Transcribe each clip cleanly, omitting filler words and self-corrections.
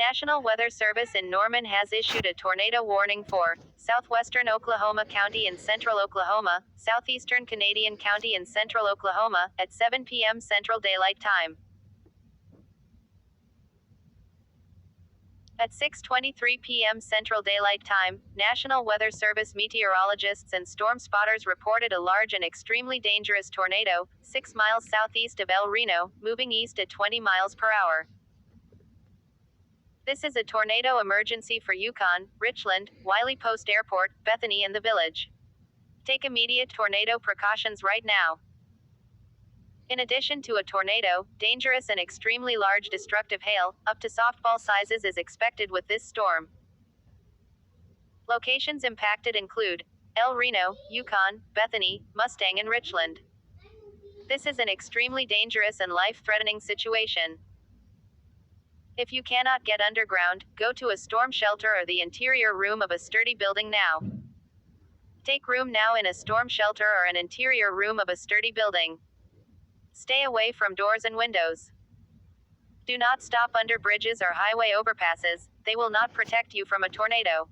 National Weather Service in Norman has issued a tornado warning for southwestern Oklahoma County and central Oklahoma, southeastern Canadian County and central Oklahoma, at 7 p.m. Central Daylight Time. At 6:23 p.m. Central Daylight Time, National Weather Service meteorologists and storm spotters reported a large and extremely dangerous tornado, 6 miles southeast of El Reno, moving east at 20 miles per hour. This is a tornado emergency for Yukon, Richland, Wiley Post Airport, Bethany and the Village. Take immediate tornado precautions right now. In addition to a tornado, dangerous and extremely large destructive hail, up to softball sizes, is expected with this storm. Locations impacted include El Reno, Yukon, Bethany, Mustang and Richland. This is an extremely dangerous and life-threatening situation. If you cannot get underground, go to a storm shelter or the interior room of a sturdy building now. Take room now in a storm shelter or an interior room of a sturdy building. Stay away from doors and windows. Do not stop under bridges or highway overpasses, they will not protect you from a tornado.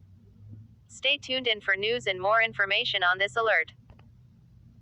Stay tuned in for news and more information on this alert.